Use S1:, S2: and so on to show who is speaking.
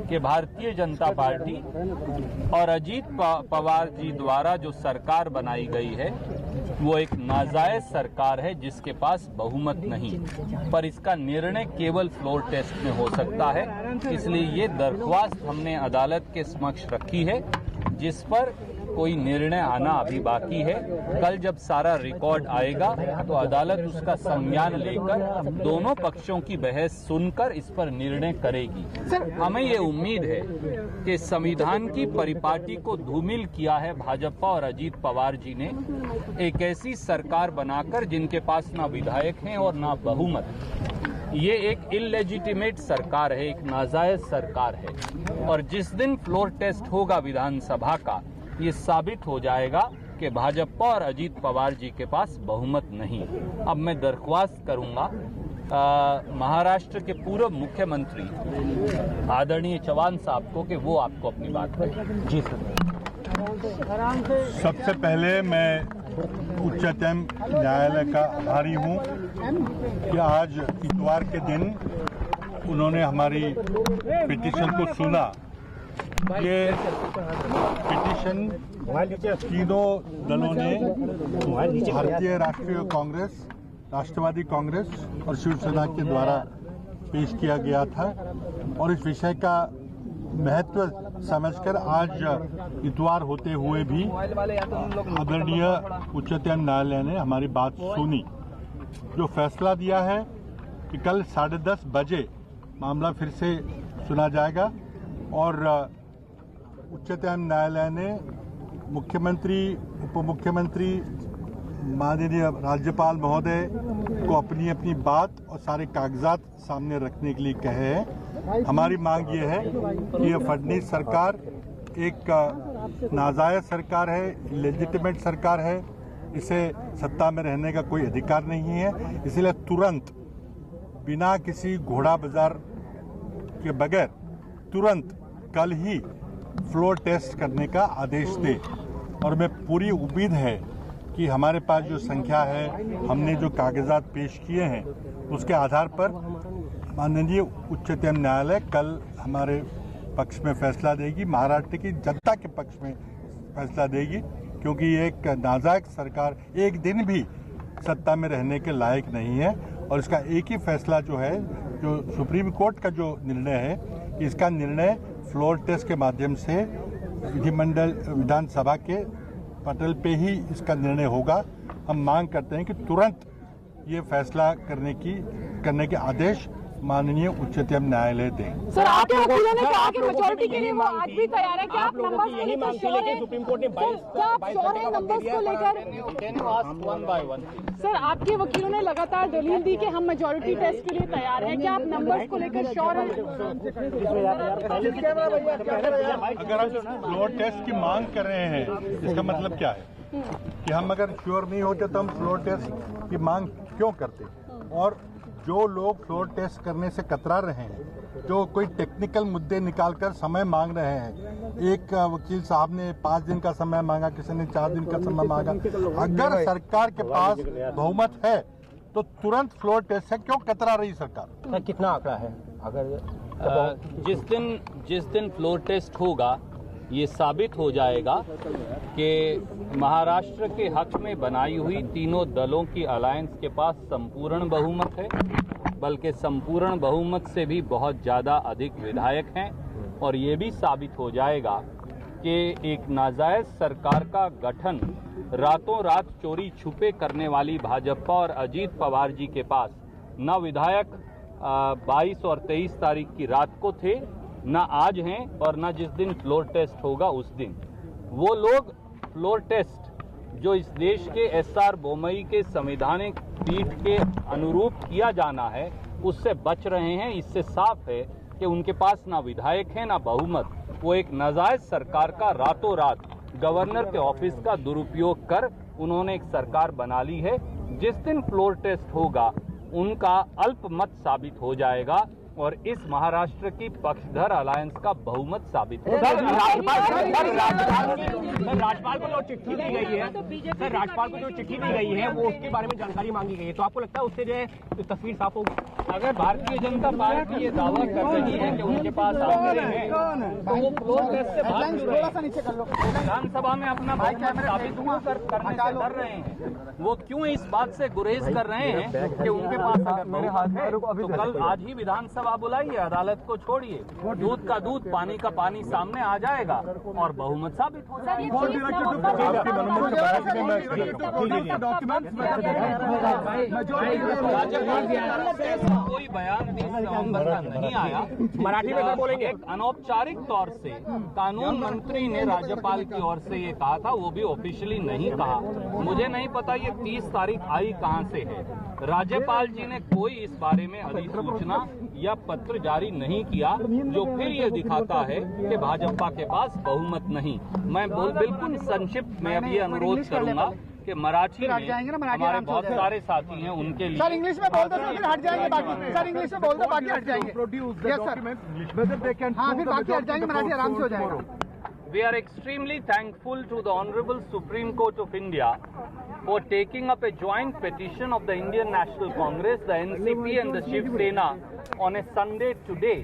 S1: कि भारतीय जनता पार्टी और अजीत पवार जी द्वारा जो सरकार बनाई गई है वो एक नाजायज सरकार है जिसके पास बहुमत नहीं, पर इसका निर्णय केवल फ्लोर टेस्ट में हो सकता है। इसलिए ये दरख्वास्त हमने अदालत के समक्ष रखी है, जिस पर कोई निर्णय आना अभी बाकी है। कल जब सारा रिकॉर्ड आएगा तो अदालत उसका संज्ञान लेकर दोनों पक्षों की बहस सुनकर इस पर निर्णय करेगी। हमें ये उम्मीद है कि संविधान की परिपाटी को धूमिल किया है भाजपा और अजीत पवार जी ने, एक ऐसी सरकार बनाकर जिनके पास ना विधायक हैं और ना बहुमत। ये एक इलेजिटिमेट सरकार है, एक नाजायज सरकार है, और जिस दिन फ्लोर टेस्ट होगा विधानसभा का, ये साबित हो जाएगा कि भाजपा और अजीत पवार जी के पास बहुमत नहीं। अब मैं दरख्वास्त करूंगा महाराष्ट्र के पूर्व मुख्यमंत्री आदरणीय चौहान साहब को कि वो आपको अपनी बात करें। जी सर।
S2: सबसे पहले मैं उच्चतम न्यायालय का आभारी हूं कि आज इतवार के दिन उन्होंने हमारी पिटीशन को सुना। ये पिटीशन तीनों दलों ने, भारतीय राष्ट्रीय कांग्रेस, राष्ट्रवादी कांग्रेस और शिवसेना के द्वारा पेश किया गया था, और इस विषय का महत्व समझकर आज इतवार होते हुए भी आदरणीय उच्चतम न्यायालय ने हमारी बात सुनी। जो फैसला दिया है कि कल 10:30 बजे मामला फिर से सुना जाएगा, और उच्चतम न्यायालय ने मुख्यमंत्री, उप मुख्यमंत्री, माननीय राज्यपाल महोदय को अपनी अपनी बात और सारे कागजात सामने रखने के लिए कहे हैं। हमारी मांग ये है कि ये फडणवीस सरकार एक नाजायज सरकार है, लेजिटिमेट सरकार है, इसे सत्ता में रहने का कोई अधिकार नहीं है। इसलिए तुरंत बिना किसी घोड़ा बाजार के बगैर तुरंत कल ही फ्लोर टेस्ट करने का आदेश दे। और मैं पूरी उम्मीद है कि हमारे पास जो संख्या है, हमने जो कागजात पेश किए हैं, उसके आधार पर माननीय उच्चतम न्यायालय कल हमारे पक्ष में फैसला देगी, महाराष्ट्र की जनता के पक्ष में फैसला देगी, क्योंकि एक नाजायज सरकार एक दिन भी सत्ता में रहने के लायक नहीं है। और इसका एक ही फैसला जो है, जो सुप्रीम कोर्ट का जो निर्णय है, इसका निर्णय फ्लोर टेस्ट के माध्यम से विधिमंडल विधानसभा के पटल पे ही इसका निर्णय होगा। हम मांग करते हैं कि तुरंत ये फैसला करने के आदेश माननीय उच्चतम न्यायालय दें।
S3: सर, आपके वकीलों ने कहा कि मेजॉरिटी के लिए वो आज भी तैयार है। क्या आप नंबर्स को लेकर श्योर हैं? सुप्रीम कोर्ट ने 22 नंबर्स को लेकर? सर, आपके वकीलों ने लगातार दलील दी कि हम मेजॉरिटी टेस्ट के लिए तैयार हैं। क्या आप नंबर्स को लेकर श्योर हैं?
S2: अगर हम फ्लोर टेस्ट की मांग कर रहे हैं, इसका मतलब क्या है कि हम अगर श्योर नहीं होते तो हम फ्लोर टेस्ट की मांग क्यों करते? और जो लोग फ्लोर टेस्ट करने से कतरा रहे हैं, जो कोई टेक्निकल मुद्दे निकालकर समय मांग रहे हैं, एक वकील साहब ने 5 दिन का समय मांगा, किसी ने 4 दिन का समय मांगा। अगर सरकार के पास बहुमत है तो तुरंत फ्लोर टेस्ट से क्यों कतरा रही सरकार?
S4: कितना आंकड़ा है? अगर
S1: जिस दिन फ्लोर टेस्ट होगा, ये साबित हो जाएगा कि महाराष्ट्र के हक में बनाई हुई तीनों दलों की अलायंस के पास संपूर्ण बहुमत है, बल्कि संपूर्ण बहुमत से भी बहुत ज़्यादा अधिक विधायक हैं। और ये भी साबित हो जाएगा कि एक नाजायज सरकार का गठन रातों रात चोरी छुपे करने वाली भाजपा और अजीत पवार जी के पास न विधायक 22 और 23 तारीख की रात को थे, ना आज हैं, और ना जिस दिन फ्लोर टेस्ट होगा उस दिन। वो लोग फ्लोर टेस्ट जो इस देश के एसआर बोमई के संवैधानिक पीठ के अनुरूप किया जाना है, उससे बच रहे हैं। इससे साफ है कि उनके पास ना विधायक है ना बहुमत। वो एक नाजायज सरकार का रातों रात गवर्नर के ऑफिस का दुरुपयोग कर उन्होंने एक सरकार बना ली है। जिस दिन फ्लोर टेस्ट होगा, उनका अल्पमत साबित हो जाएगा और इस महाराष्ट्र की पक्षधर अलायंस का बहुमत साबित हो।
S5: राज्यपाल को जो चिट्ठी दी गई है, सर राज्यपाल को जो चिट्ठी दी गई है वो उसके बारे में जानकारी मांगी गई है, तो आपको लगता है उससे जो है तस्वीर साफ होगी?
S1: अगर भारतीय जनता पार्टी ये दावा कर रही है कि उनके पास आंकड़े हैं, तो वो फ्लोर टेस्ट से भाग क्यों रहे हैं? विधानसभा में अपना बहुमत साबित क्यों करने से डर रहे हैं? वो क्यों इस बात से गुरेज कर रहे हैं कि उनके पास अगर बहुमत है तो कल आज ही विधानसभा बुलाइए, अदालत को छोड़िए, दूध का दूध पानी का पानी सामने आ जाएगा और बहुमत साबित हो जाएगा। कोई बयान 20 नवंबर का नहीं आया।
S5: मराठी में बोलेंगे।
S1: एक अनौपचारिक तौर से कानून मंत्री ने राज्यपाल की ओर से ये कहा था, वो भी ऑफिशियली नहीं कहा। मुझे नहीं पता ये 30 तारीख आई कहां से है। राज्यपाल जी ने कोई इस बारे में अधिसूचना या पत्र जारी नहीं किया, जो फिर ये दिखाता है कि भाजपा के पास बहुमत नहीं। मैं बिल्कुल संक्षिप्त में अब ये अनुरोध करूंगा कि मराठी में हमारे बहुत सारे साथी हैं, उनके लिए
S6: सर इंग्लिश में बोल दो, फिर हट जाएंगे बाकी। सर इंग्लिश में बोल दो, बाकी हट जाएंगे। यस सर, हाँ फिर बाकी हट जाएंगे, मराठी आराम से हो जाएगा।
S1: We are extremely thankful to the Honorable Supreme Court of India for taking up a joint petition of the Indian National Congress, the NCP and the Shiv Sena on a Sunday today.